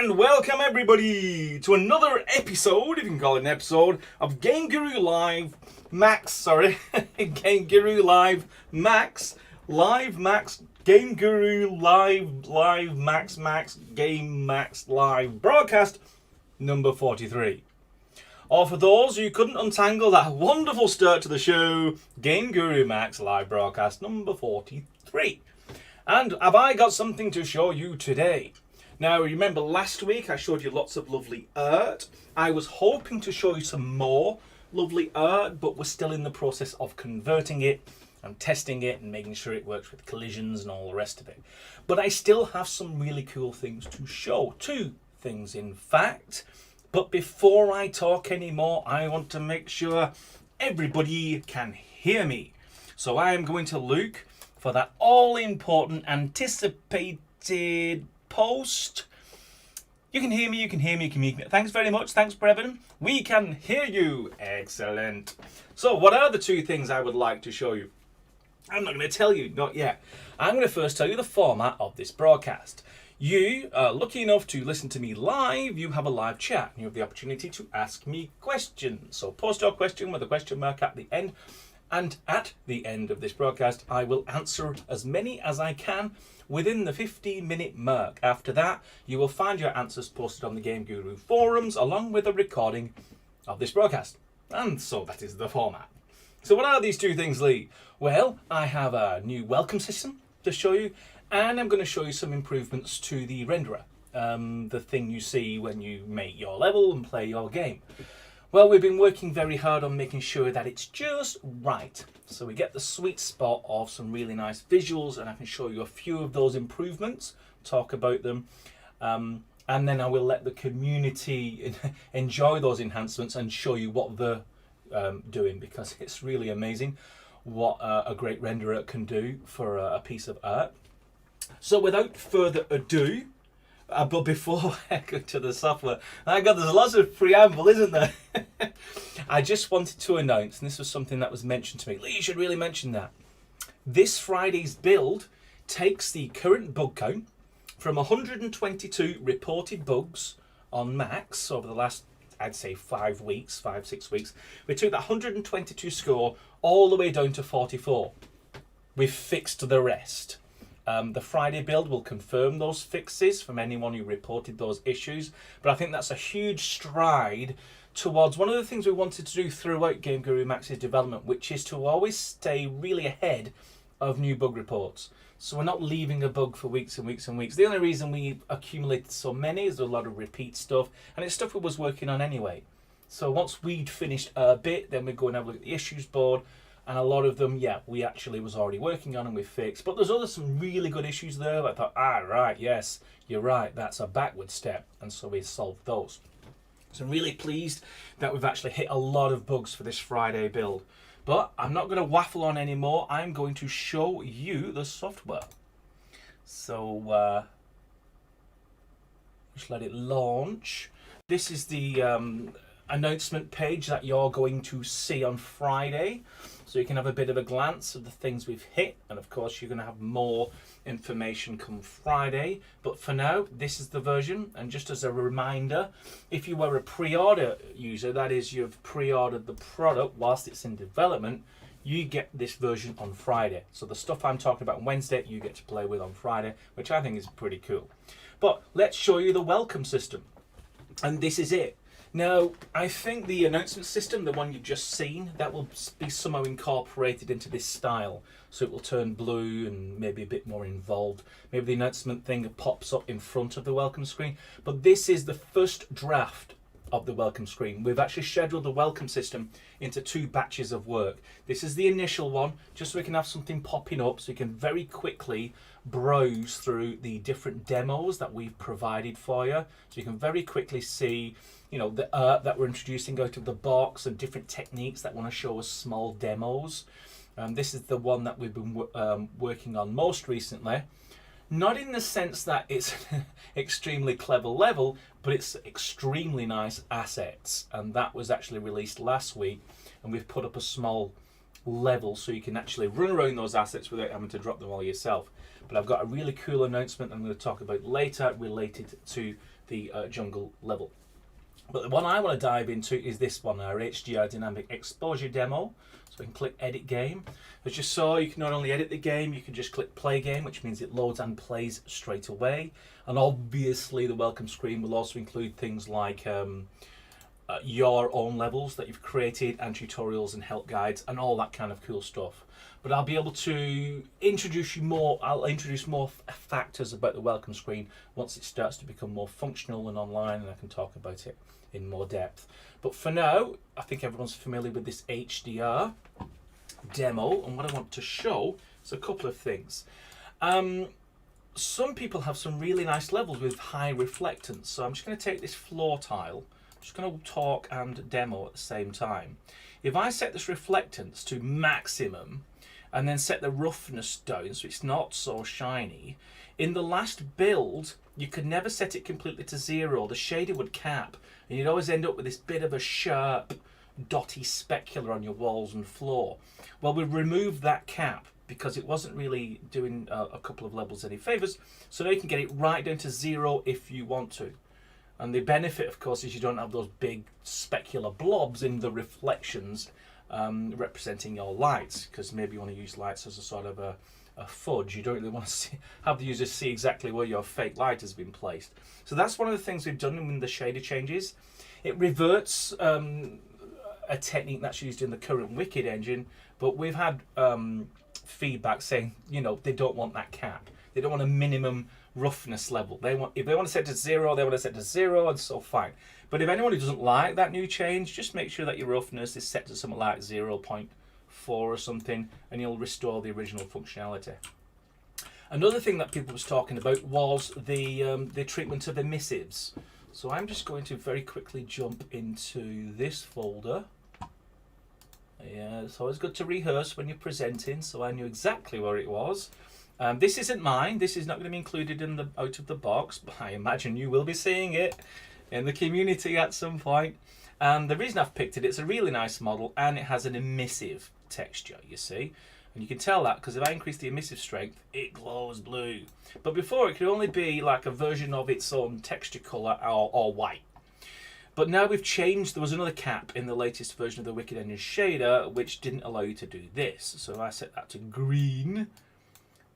And welcome everybody to another episode, if you can call it an episode, of GameGuru Live Max, GameGuru Live Max, GameGuru Live Max, Game Max Live broadcast number 43. Or for those who couldn't untangle that wonderful start to the show, GameGuru Max Live broadcast number 43. And have I got something to show you today? Now, remember last week I showed you lots of lovely art. I was hoping to show you some more lovely art, but we're still in the process of converting it and testing it and making sure it works with collisions and all the rest of it. But I still have some really cool things to show. Two things, in fact. But before I talk anymore, I want to make sure everybody can hear me. So I am going to look for that all-important anticipated post. You can hear me, you can hear me, you can hear me. Thanks very much, thanks Brevin. We can hear you. Excellent. So what are the two things I would like to show you? I'm not going to tell you, not yet. I'm going to first tell you the format of this broadcast. You are lucky enough to listen to me live. You have a live chat. You have the opportunity to ask me questions. So post your question with a question mark at the end. And at the end of this broadcast, I will answer as many as I can within the 15-minute mark. After that, you will find your answers posted on the GameGuru forums along with a recording of this broadcast. And so that is the format. So what are these two things, Lee? Well, I have a new welcome system to show you, and I'm going to show you some improvements to the renderer, the thing you see when you make your level and play your game. Well, we've been working very hard on making sure that it's just right. So we get the sweet spot of some really nice visuals, and I can show you a few of those improvements, talk about them, and then I will let the community enjoy those enhancements and show you what they're doing, because it's really amazing what a great renderer can do for a piece of art. So without further ado, but before I go to the software, my God, there's lots of preamble, isn't there? I just wanted to announce, and this was something that was mentioned to me, Lee, you should really mention that. This Friday's build takes the current bug count from 122 reported bugs on Max over the last, I'd say 6 weeks. We took that 122 score all the way down to 44. We've fixed the rest. The Friday build will confirm those fixes from anyone who reported those issues. But I think that's a huge stride towards one of the things we wanted to do throughout GameGuru Max's development, which is to always stay really ahead of new bug reports. So we're not leaving a bug for weeks and weeks and weeks. The only reason we accumulated so many is a lot of repeat stuff, and it's stuff we was working on anyway. So once we'd finished a bit, then we'd go and have a look at the issues board. And a lot of them, yeah, we actually was already working on and we fixed. But there's some really good issues there. I thought, right, yes, you're right, that's a backward step. And so we solved those. So I'm really pleased that we've actually hit a lot of bugs for this Friday build. But I'm not going to waffle on anymore. I'm going to show you the software. So just let it launch. This is the announcement page that you're going to see on Friday. So you can have a bit of a glance of the things we've hit, and of course you're going to have more information come Friday. But for now, this is the version, and just as a reminder, if you were a pre-order user, that is, you've pre-ordered the product whilst it's in development, you get this version on Friday. So the stuff I'm talking about on Wednesday, you get to play with on Friday, which I think is pretty cool. But let's show you the welcome system, and this is it. Now, I think the announcement system, the one you've just seen, that will be somehow incorporated into this style. So it will turn blue and maybe a bit more involved. Maybe the announcement thing pops up in front of the welcome screen. But this is the first draft of the welcome screen. We've actually scheduled the welcome system into 2 batches of work. This is the initial one, just so we can have something popping up so you can very quickly browse through the different demos that we've provided for you. So you can very quickly see, you know, the art that we're introducing out of the box and different techniques that want to show us small demos. This is the one that we've been working on most recently. Not in the sense that it's extremely clever level, but it's extremely nice assets. And that was actually released last week. And we've put up a small level so you can actually run around those assets without having to drop them all yourself. But I've got a really cool announcement I'm going to talk about later related to the jungle level. But the one I want to dive into is this one, our HDR Dynamic Exposure demo. So we can click Edit Game. As you saw, you can not only edit the game, you can just click Play Game, which means it loads and plays straight away. And obviously the welcome screen will also include things like your own levels that you've created and tutorials and help guides and all that kind of cool stuff. But I'll be able to introduce you more, I'll introduce more factors about the welcome screen once it starts to become more functional and online, and I can talk about it in more depth. But for now, I think everyone's familiar with this HDR demo, and what I want to show is a couple of things. Some people have some really nice levels with high reflectance, so I'm just going to take this floor tile, I'm just going to talk and demo at the same time. If I set this reflectance to maximum and then set the roughness down so it's not so shiny, in the last build you could never set it completely to 0. The shader would cap and you'd always end up with this bit of a sharp dotty specular on your walls and floor. Well, we've removed that cap because it wasn't really doing a couple of levels any favours, so now you can get it right down to 0 if you want to. And the benefit, of course, is you don't have those big specular blobs in the reflections representing your lights, because maybe you want to use lights as a sort of a fudge. You don't really want to have the user see exactly where your fake light has been placed. So that's one of the things we've done in the shader changes. It reverts a technique that's used in the current Wicked engine, but we've had feedback saying, you know, they don't want that cap. They don't want a minimum roughness level. If they want to set to 0, they want to set to 0, and so fine. But if anyone who doesn't like that new change, just make sure that your roughness is set to something like 0.4 or something, and you'll restore the original functionality. Another thing that people was talking about was the treatment of emissives. So I'm just going to very quickly jump into this folder. Yeah, it's always good to rehearse when you're presenting, so I knew exactly where it was. This isn't mine. This is not going to be included in the out of the box, but I imagine you will be seeing it in the community at some point. And the reason I've picked it, it's a really nice model and it has an emissive texture, you see. And you can tell that because if I increase the emissive strength, it glows blue. But before, it could only be like a version of its own texture color or white. But now we've changed. There was another cap in the latest version of the Wicked Engine shader which didn't allow you to do this. So if I set that to green,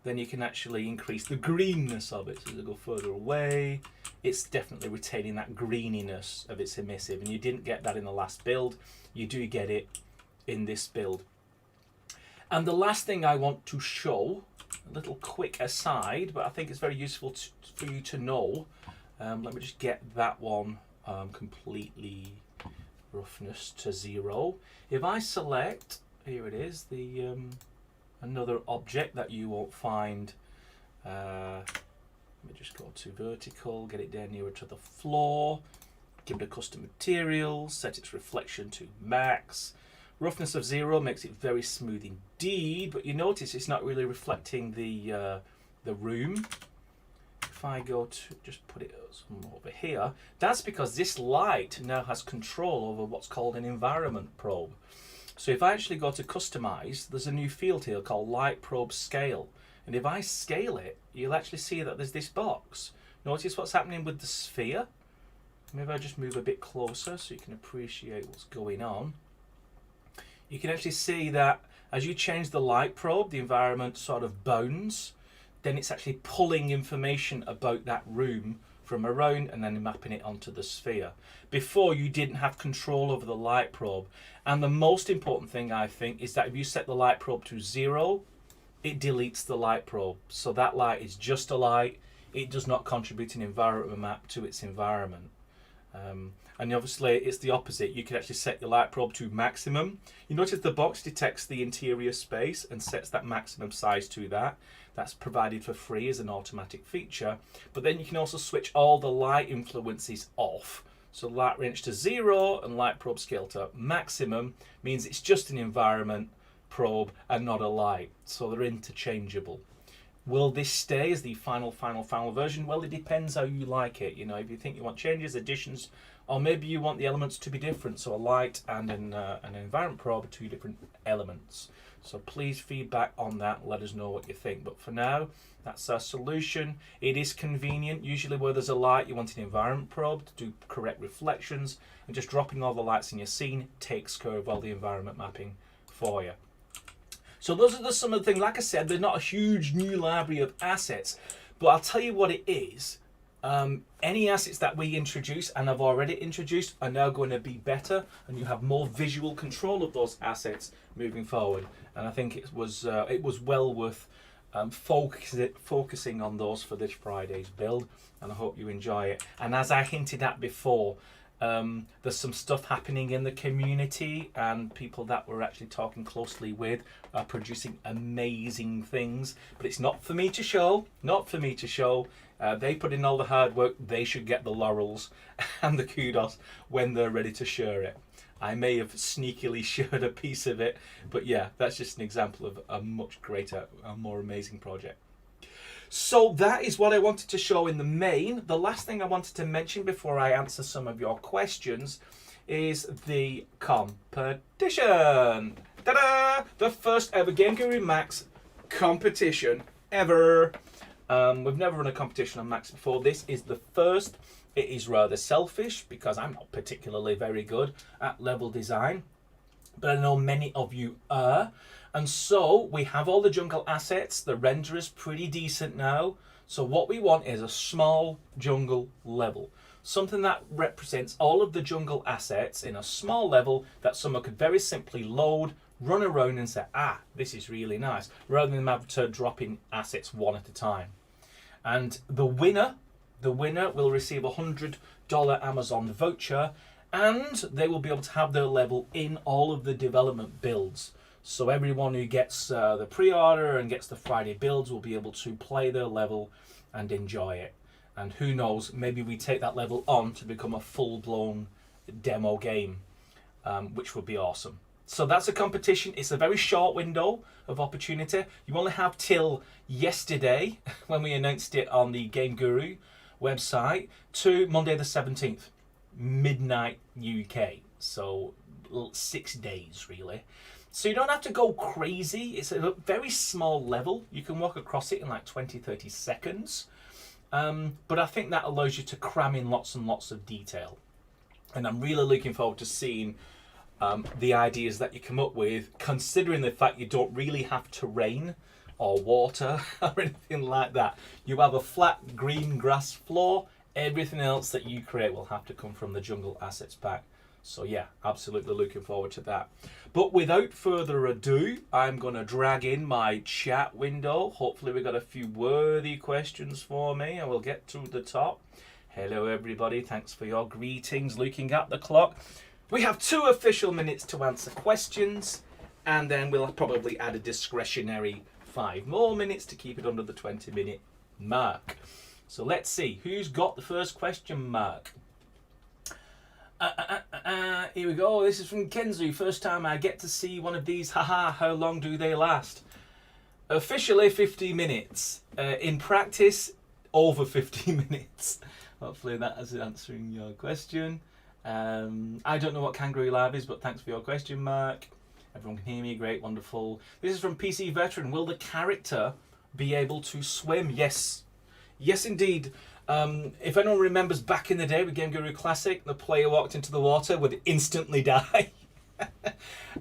then you can actually increase the greenness of it. So as I go further away, it's definitely retaining that greeniness of its emissive. And you didn't get that in the last build. You do get it in this build. And the last thing I want to show, a little quick aside, but I think it's very useful for you to know. Let me just get that one completely roughness to 0. If I select, here it is, the another object that you won't find. Let me just go to vertical, get it down nearer to the floor, give it a custom material, set its reflection to max. Roughness of 0 makes it very smooth indeed, but you notice it's not really reflecting the room. If I go to just put it over here, that's because this light now has control over what's called an environment probe. So if I actually go to customize, there's a new field here called light probe scale. And if I scale it, you'll actually see that there's this box. Notice what's happening with the sphere. Maybe I just move a bit closer so you can appreciate what's going on. You can actually see that as you change the light probe, the environment sort of bounds. Then it's actually pulling information about that room from around and then mapping it onto the sphere. Before, you didn't have control over the light probe. And the most important thing, I think, is that if you set the light probe to 0, it deletes the light probe. So that light is just a light. It does not contribute an environment map to its environment. And obviously it's the opposite. You can actually set your light probe to maximum. You notice the box detects the interior space and sets that maximum size to that. That's provided for free as an automatic feature. But then you can also switch all the light influences off. So light range to 0 and light probe scale to maximum means it's just an environment probe and not a light. So they're interchangeable. Will this stay as the final version? Well, it depends how you like it. You know, if you think you want changes, additions, Or maybe you want the elements to be different, so a light and an environment probe are two different elements. So please feedback on that, let us know what you think. But for now, that's our solution. It is convenient. Usually where there's a light, you want an environment probe to do correct reflections, and just dropping all the lights in your scene takes care of all the environment mapping for you. So those are some of the things. Like I said, there's not a huge new library of assets, but I'll tell you what it is. Any assets that we introduce and have already introduced are now going to be better, and you have more visual control of those assets moving forward. And I think it was well worth focusing on those for this Friday's build, and I hope you enjoy it. And as I hinted at before, there's some stuff happening in the community, and people that we're actually talking closely with are producing amazing things. But it's not for me to show, not for me to show. They put in all the hard work. They should get the laurels and the kudos when they're ready to share it. I may have sneakily shared a piece of it, but yeah, that's just an example of a much greater, a more amazing project. So that is what I wanted to show in the main. The last thing I wanted to mention before I answer some of your questions is the competition. Ta-da! The first ever GameGuru MAX competition ever. We've never run a competition on Max before. This is the first. It is rather selfish because I'm not particularly very good at level design, but I know many of you are. And so we have all the jungle assets. The render is pretty decent now. So what we want is a small jungle level. Something that represents all of the jungle assets in a small level that someone could very simply load, run around and say, ah, this is really nice, rather than have to drop in assets one at a time. And the winner will receive a $100 Amazon voucher, and they will be able to have their level in all of the development builds. So everyone who gets the pre-order and gets the Friday builds will be able to play their level and enjoy it. And who knows, maybe we take that level on to become a full-blown demo game, which would be awesome. So that's a competition. It's a very short window of opportunity. You only have till yesterday, when we announced it on the GameGuru website, to Monday the 17th, midnight UK. So 6 days really. So you don't have to go crazy. It's a very small level. You can walk across it in like 20-30 seconds. But I think that allows you to cram in lots and lots of detail. And I'm really looking forward to seeing the ideas that you come up with, considering the fact you don't really have terrain or water or anything like that. You have a flat green grass floor. Everything else that you create will have to come from the jungle assets pack. So yeah, absolutely looking forward to that. But without further ado, I'm going to drag in my chat window. Hopefully we've got a few worthy questions for me, and we'll get to the top. Hello everybody, thanks for your greetings. Looking at the clock, we have 2 official minutes to answer questions, and then we'll probably add a discretionary 5 more minutes to keep it under the 20-minute mark. So let's see, who's got the first question mark? Here we go. This is from Kenzu. First time I get to see one of these. Haha, how long do they last? Officially 50 minutes. In practice, over 50 minutes. Hopefully that is answering your question. I don't know what Kangaroo Live is, but thanks for your question, Mark. Everyone can hear me. Great, wonderful. This is from PC Veteran. Will the character be able to swim? Yes. Yes, indeed. If anyone remembers back in the day with GameGuru Classic, the player walked into the water would instantly die.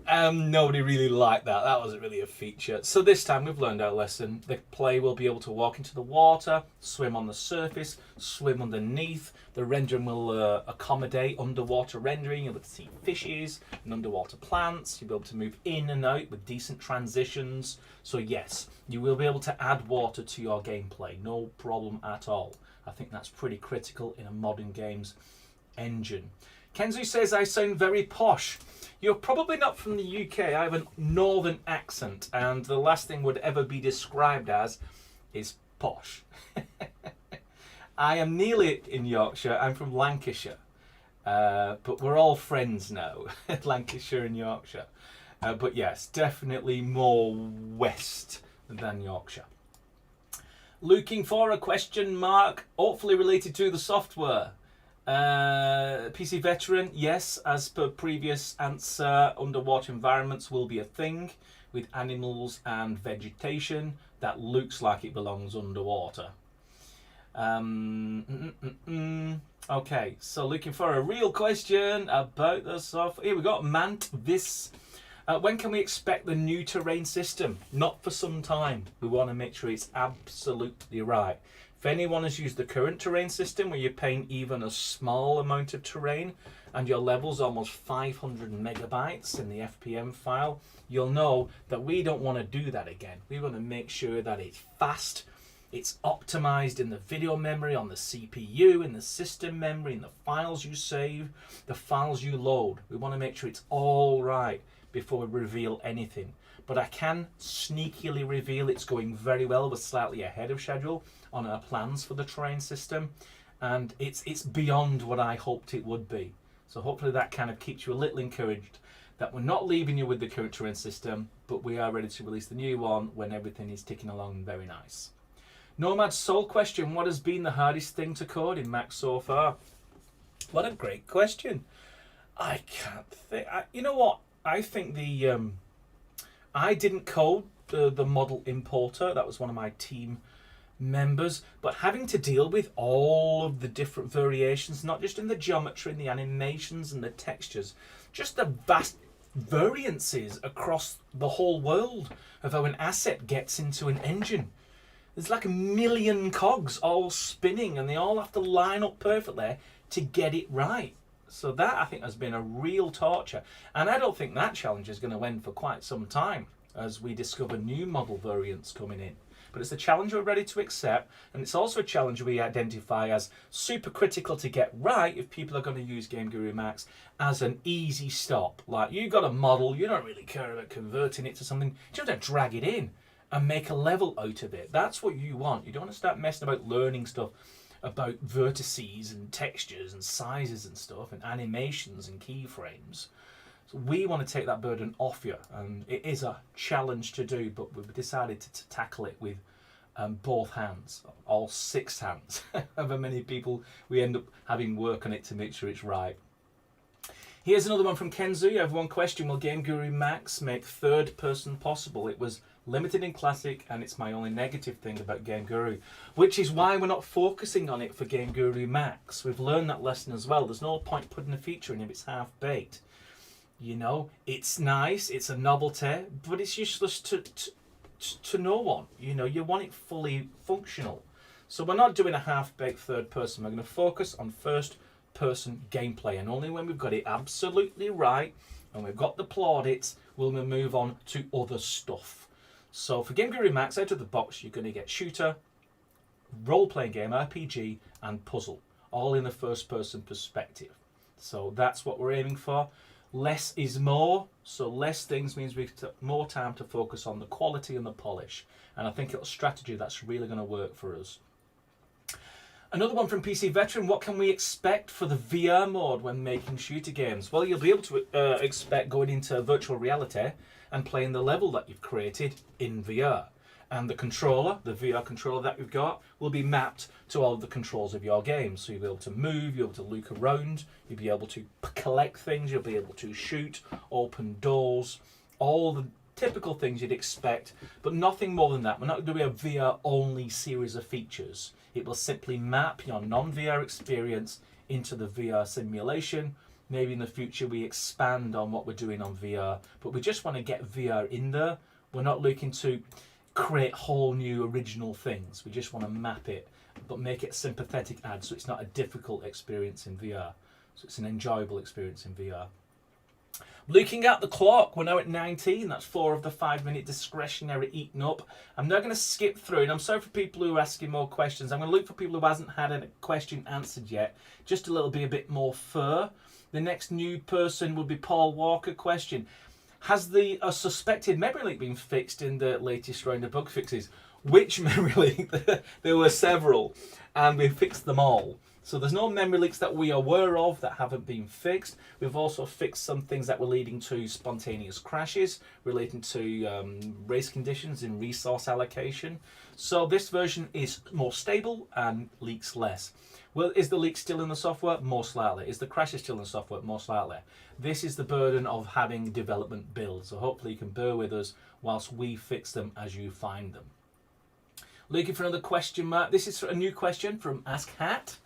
Nobody really liked that. That wasn't really a feature. So this time we've learned our lesson. The player will be able to walk into the water, swim on the surface, swim underneath. The rendering will accommodate underwater rendering. You'll be able to see fishes and underwater plants. You'll be able to move in and out with decent transitions. So yes, you will be able to add water to your gameplay. No problem at all. I think that's pretty critical in a modern games engine. Kenzu says I sound very posh. You're probably not from the UK. I have a northern accent, and the last thing would ever be described as is posh. I am nearly in Yorkshire. I'm from Lancashire, but we're all friends now, Lancashire and Yorkshire. But yes, definitely more west than Yorkshire. Looking for a question mark, hopefully related to the software. PC Veteran, yes, as per previous answer, underwater environments will be a thing with animals and vegetation that looks like it belongs underwater. Okay, so looking for a real question about the software. Here we got Mant this. When can we expect the new terrain system? Not for some time. We want to make sure it's absolutely right. If anyone has used the current terrain system where you're paying even a small amount of terrain and your level's almost 500 megabytes in the FPM file, you'll know that we don't want to do that again. We want to make sure that it's fast, it's optimized in the video memory, on the CPU, in the system memory, in the files you save, the files you load. We want to make sure it's all right before we reveal anything. But I can sneakily reveal it's going very well. We're slightly ahead of schedule on our plans for the terrain system, and it's beyond what I hoped it would be. So hopefully that kind of keeps you a little encouraged that we're not leaving you with the current terrain system, but we are ready to release the new one when everything is ticking along very nice. Nomad Soul question, what has been the hardest thing to code in Max so far? What a great question. I can't think. You know what? I think I didn't code the model importer. That was one of my team members. But having to deal with all of the different variations, not just in the geometry and the animations and the textures, just the vast variances across the whole world of how an asset gets into an engine. There's like a million cogs all spinning and they all have to line up perfectly to get it right. So that, I think, has been a real torture. And I don't think that challenge is going to end for quite some time as we discover new model variants coming in. But it's a challenge we're ready to accept, and it's also a challenge we identify as super critical to get right if people are going to use GameGuru MAX as an easy stop. Like, you've got a model, you don't really care about converting it to something, you just have to drag it in and make a level out of it. That's what you want. You don't want to start messing about learning stuff about vertices and textures and sizes and stuff and animations and keyframes. So we want to take that burden off you, and it is a challenge to do, but we've decided to tackle it with both hands, all 6 hands. However many people we end up having work on it to make sure it's right. Here's another one from Kenzu. You have one question. Will GameGuru MAX make third person possible? It was limited in Classic, and it's my only negative thing about GameGuru, which is why we're not focusing on it for GameGuru MAX. We've learned that lesson as well. There's no point putting a feature in if it's half-baked. You know, it's nice, it's a novelty, but it's useless to no one. You know, you want it fully functional. So we're not doing a half-baked third person. We're going to focus on first-person gameplay, and only when we've got it absolutely right and we've got the plaudits will we move on to other stuff. So for GameGuru MAX, out of the box, you're going to get shooter, role-playing game, RPG, and puzzle, all in a first-person perspective. So that's what we're aiming for. Less is more, so less things means we've got more time to focus on the quality and the polish. And I think it's a strategy that's really going to work for us. Another one from PC Veteran, what can we expect for the VR mode when making shooter games? Well, you'll be able to expect going into virtual reality and playing the level that you've created in VR. And the controller, the VR controller that you've got, will be mapped to all of the controls of your game. So you'll be able to move, you'll be able to look around, you'll be able to collect things, you'll be able to shoot, open doors, all the typical things you'd expect, but nothing more than that. We're not doing a VR-only series of features. It will simply map your non-VR experience into the VR simulation. Maybe in the future we expand on what we're doing on VR, but we just want to get VR in there. We're not looking to create whole new original things. We just want to map it, but make it a sympathetic ad so it's not a difficult experience in VR. So it's an enjoyable experience in VR. Looking at the clock, we're now at 19. That's 4 of the 5-minute discretionary eaten up. I'm now going to skip through, and I'm sorry for people who are asking more questions. I'm going to look for people who hasn't had a question answered yet, just a little bit a bit more fur. The next new person will be Paul Walker question. Has the suspected memory leak been fixed in the latest round of bug fixes? Which memory leak? There were several, and we fixed them all. So there's no memory leaks that we are aware of that haven't been fixed. We've also fixed some things that were leading to spontaneous crashes relating to race conditions and resource allocation. So this version is more stable and leaks less. Well, is the leak still in the software? Most likely. Is the crash still in the software? Most likely. This is the burden of having development builds. So hopefully you can bear with us whilst we fix them as you find them. Looking for another question mark. This is a new question from Ask Hat.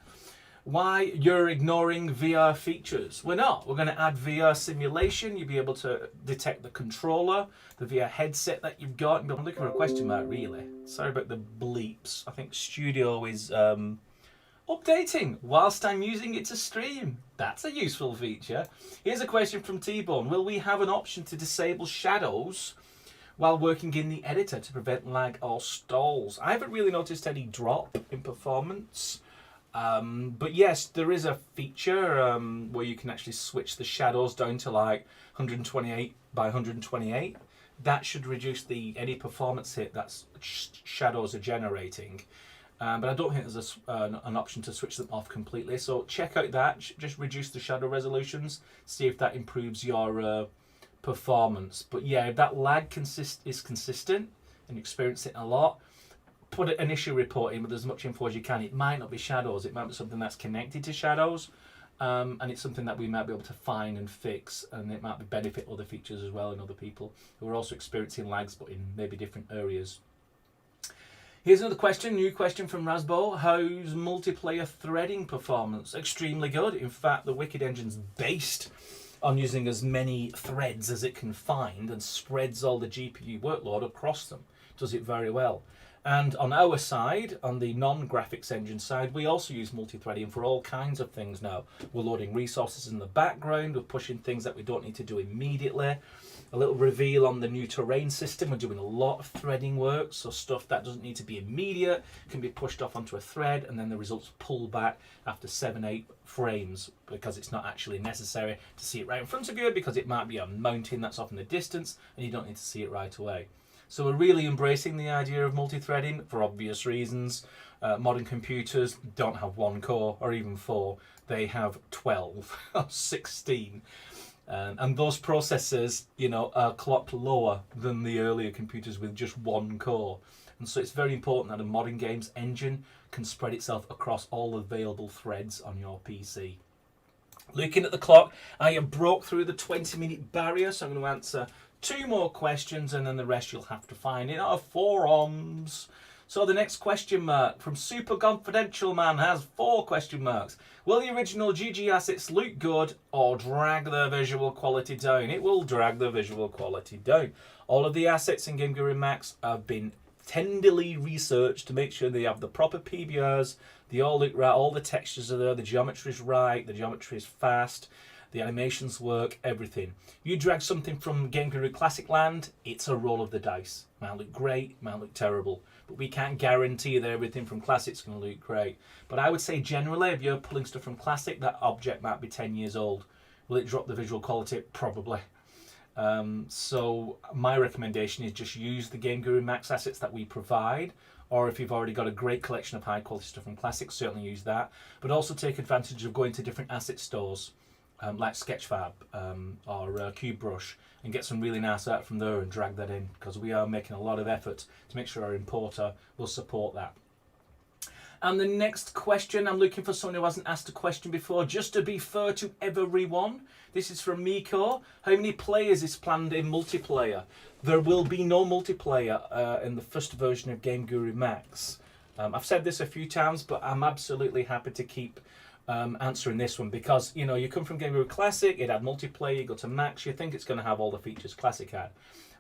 Why you're ignoring VR features? We're not. We're going to add VR simulation. You'll be able to detect the controller, the VR headset that you've got. I'm looking for a question mark, really. Sorry about the bleeps. I think Studio is updating whilst I'm using it to stream. That's a useful feature. Here's a question from T-Bone. Will we have an option to disable shadows while working in the editor to prevent lag or stalls? I haven't really noticed any drop in performance. But yes, there is a feature where you can actually switch the shadows down to like 128 by 128. That should reduce any performance hit that shadows are generating. But I don't think there's an option to switch them off completely. So check out that. Just reduce the shadow resolutions. See if that improves your performance. But yeah, if that lag is consistent and you experience it a lot, put an issue report in with as much info as you can. It might not be shadows. It might be something that's connected to shadows. And it's something that we might be able to find and fix. And it might benefit other features as well and other people who are also experiencing lags but in maybe different areas. Here's another question, new question from Rasbo. How's multiplayer threading performance? Extremely good. In fact, the Wicked engine's based on using as many threads as it can find and spreads all the GPU workload across them. Does it very well. And on our side, on the non-graphics engine side, we also use multi-threading for all kinds of things now. We're loading resources in the background, we're pushing things that we don't need to do immediately. A little reveal on the new terrain system, we're doing a lot of threading work, so stuff that doesn't need to be immediate can be pushed off onto a thread and then the results pull back after 7-8 frames because it's not actually necessary to see it right in front of you because it might be a mountain that's off in the distance and you don't need to see it right away. So we're really embracing the idea of multi-threading for obvious reasons. Modern computers don't have one core or even 4. They have 12 or 16. And those processors, are clocked lower than the earlier computers with just one core. And so it's very important that a modern games engine can spread itself across all available threads on your PC. Looking at the clock, I have broke through the 20-minute barrier, so I'm going to answer 2 more questions and then the rest you'll have to find in our forums. So the next question mark from Super Confidential Man has 4 question marks. Will the original GG assets look good or drag the visual quality down? It will drag the visual quality down. All of the assets in GameGuru MAX have been tenderly researched to make sure they have the proper PBRs, they all look right, all the textures are there, the geometry is right, the geometry is fast. The animations work, everything. You drag something from GameGuru Classic Land, it's a roll of the dice. Might look great, might look terrible. But we can't guarantee that everything from Classic's going to look great. But I would say generally, if you're pulling stuff from Classic, that object might be 10 years old. Will it drop the visual quality? Probably. So my recommendation is just use the GameGuru MAX assets that we provide. Or if you've already got a great collection of high quality stuff from Classic, certainly use that. But also take advantage of going to different asset stores. Like Sketchfab or CubeBrush and get some really nice art from there and drag that in because we are making a lot of effort to make sure our importer will support that. And the next question, I'm looking for someone who hasn't asked a question before, just to be fair to everyone. This is from Miko. How many players is planned in multiplayer? There will be no multiplayer in the first version of GameGuru MAX. I've said this a few times, but I'm absolutely happy to keep answering this one because you come from GameGuru Classic, it had multiplayer, you go to Max, you think it's going to have all the features Classic had.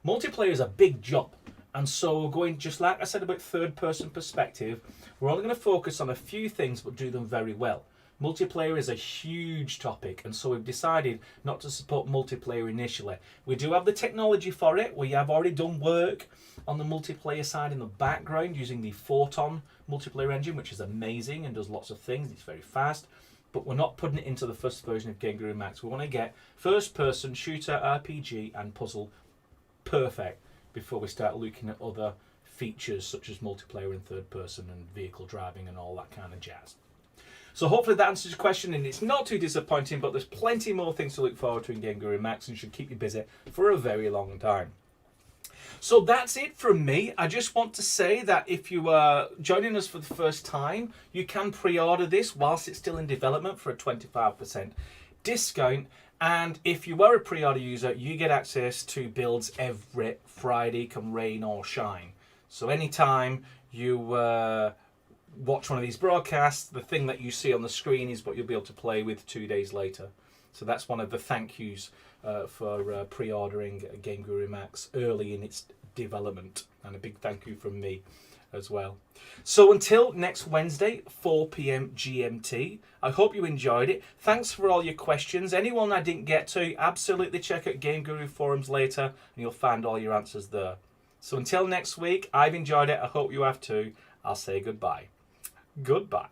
Multiplayer is a big job, and so we're going, just like I said about third person perspective, we're only going to focus on a few things but do them very well. Multiplayer is a huge topic, and so we've decided not to support multiplayer initially. We do have the technology for it. We have already done work on the multiplayer side in the background using the Photon multiplayer engine, which is amazing and does lots of things. It's very fast, but we're not putting it into the first version of GameGuru MAX. We want to get first-person shooter, RPG, and puzzle perfect before we start looking at other features such as multiplayer in third person and vehicle driving and all that kind of jazz. So hopefully that answers your question, and it's not too disappointing, but there's plenty more things to look forward to in GameGuru MAX and should keep you busy for a very long time. So that's it from me. I just want to say that if you are joining us for the first time, you can pre-order this whilst it's still in development for a 25% discount. And if you are a pre-order user, you get access to builds every Friday, come rain or shine. So anytime you watch one of these broadcasts, the thing that you see on the screen is what you'll be able to play with 2 days later. So that's one of the thank yous for pre-ordering GameGuru MAX early in its development, and a big thank you from me as well. So until next Wednesday, 4 p.m. GMT, I hope you enjoyed it. Thanks for all your questions. Anyone I didn't get to, absolutely check out GameGuru forums later and you'll find all your answers there. So until next week, I've enjoyed it. I hope you have too. I'll say goodbye. Goodbye.